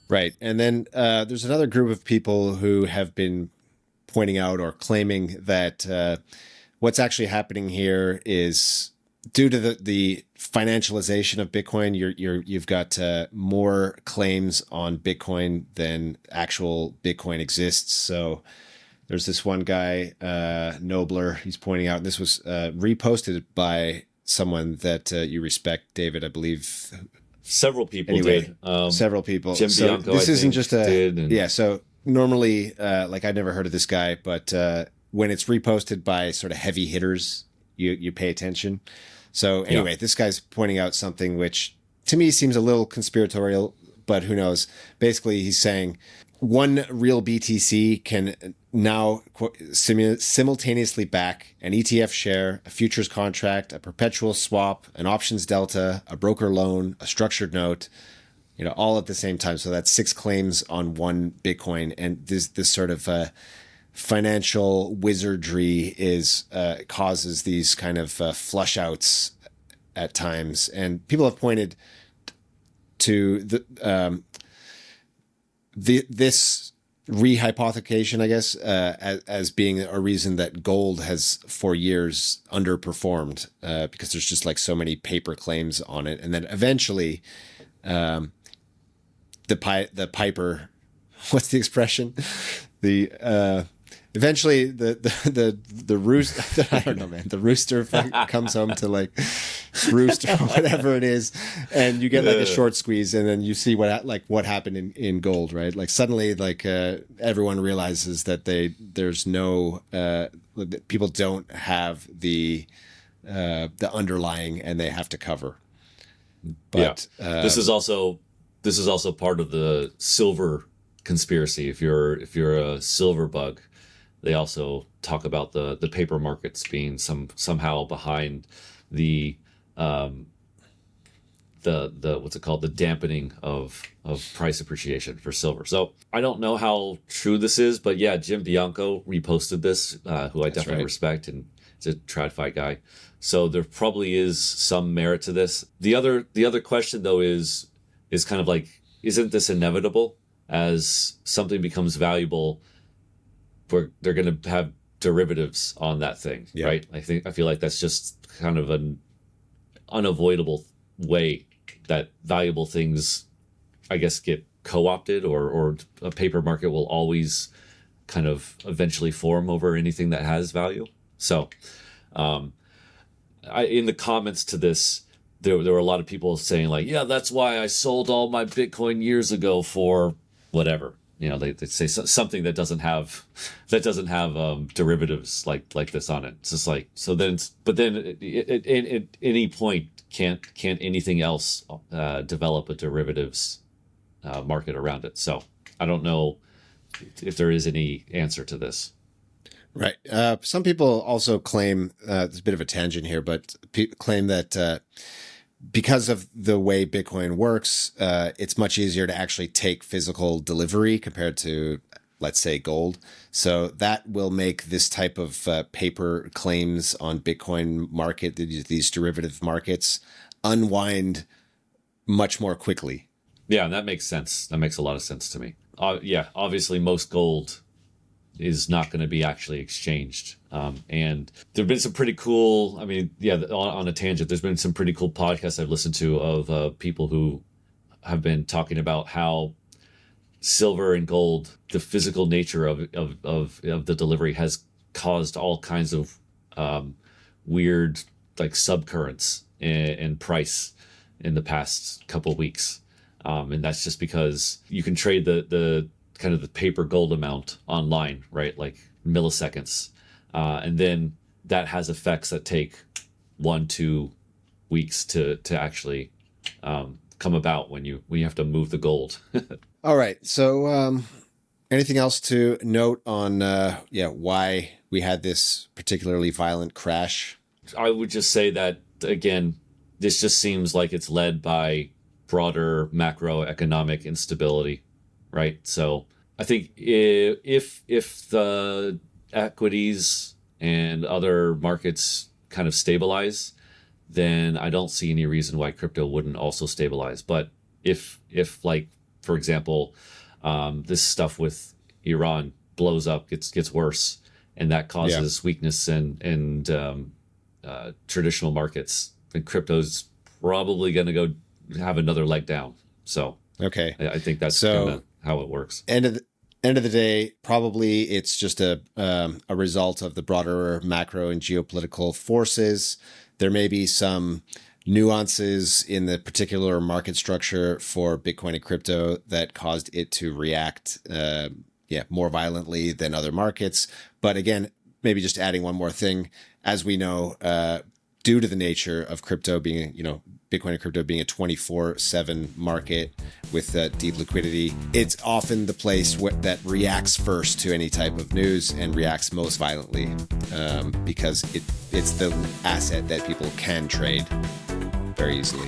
Right. And then there's another group of people who have been pointing out or claiming that what's actually happening here is due to the financialization of Bitcoin. You've got more claims on Bitcoin than actual Bitcoin exists. So there's this one guy, Nobler. He's pointing out, and this was reposted by someone that you respect, David, I believe. Several people Anyway, did. Several people. Jim So Bianco, this I isn't think, just a did, and yeah. So normally, like I'd never heard of this guy, but when it's reposted by sort of heavy hitters, you pay attention. So anyway, this guy's pointing out something which to me seems a little conspiratorial, but who knows? Basically, he's saying one real BTC can now simultaneously back an ETF share, a futures contract, a perpetual swap, an options delta, a broker loan, a structured note, all at the same time. So that's 6 claims on one Bitcoin. And this sort of financial wizardry causes these kind of flush outs at times. And people have pointed to this rehypothecation, I guess, as being a reason that gold has for years underperformed because there's just like so many paper claims on it. And then eventually the piper, what's the expression? Eventually the rooster, I don't know, man, the rooster comes home to like roost or whatever it is, and you get like a short squeeze, and then you see what happened in gold, right? Like suddenly like everyone realizes that there's no people don't have the underlying, and they have to cover. But this is also part of the silver conspiracy. If you're a silver bug, they also talk about the paper markets being somehow behind the what's it called, the dampening of price appreciation for silver. So I don't know how true this is, but yeah, Jim Bianco reposted this, who I definitely respect, and he's a TradFi guy. So there probably is some merit to this. The other question though is kind of like, isn't this inevitable? As something becomes valuable, they're going to have derivatives on that thing, right? I feel like that's just kind of an unavoidable way that valuable things, I guess, get co-opted, or a paper market will always kind of eventually form over anything that has value. So, in the comments to this, there were a lot of people saying like, yeah, that's why I sold all my Bitcoin years ago for whatever. They say something that doesn't have derivatives like this on it. It's just like, so then, but then at any point, can't anything else develop a derivatives market around it? So I don't know if there is any answer to this. Right. Some people also claim, there's a bit of a tangent here, but claim that because of the way Bitcoin works, it's much easier to actually take physical delivery compared to, let's say, gold. So that will make this type of paper claims on Bitcoin market, these derivative markets, unwind much more quickly. Yeah, and that makes sense. That makes a lot of sense to me. Yeah, obviously most gold is not going to be actually exchanged. And there have been some pretty cool, on a tangent, there's been some pretty cool podcasts I've listened to of people who have been talking about how silver and gold, the physical nature of the delivery has caused all kinds of weird like subcurrents in price in the past couple of weeks. And that's just because you can trade the kind of the paper gold amount online, right? Like milliseconds. And then that has effects that take 1-2 weeks to actually come about when you have to move the gold. All right. So anything else to note on why we had this particularly violent crash? I would just say that, again, this just seems like it's led by broader macroeconomic instability, right? So I think if the equities and other markets kind of stabilize, then I don't see any reason why crypto wouldn't also stabilize. But if like for example, this stuff with Iran blows up, gets worse, and that causes weakness in traditional markets, and crypto's probably going to go have another leg down. So okay, I think that's kind of how it works. End of the day, probably it's just a result of the broader macro and geopolitical forces. There may be some nuances in the particular market structure for Bitcoin and crypto that caused it to react more violently than other markets. But again, maybe just adding one more thing, as we know, due to the nature of crypto being, Bitcoin and crypto being a 24/7 market with deep liquidity, it's often the place that reacts first to any type of news and reacts most violently because it's the asset that people can trade very easily.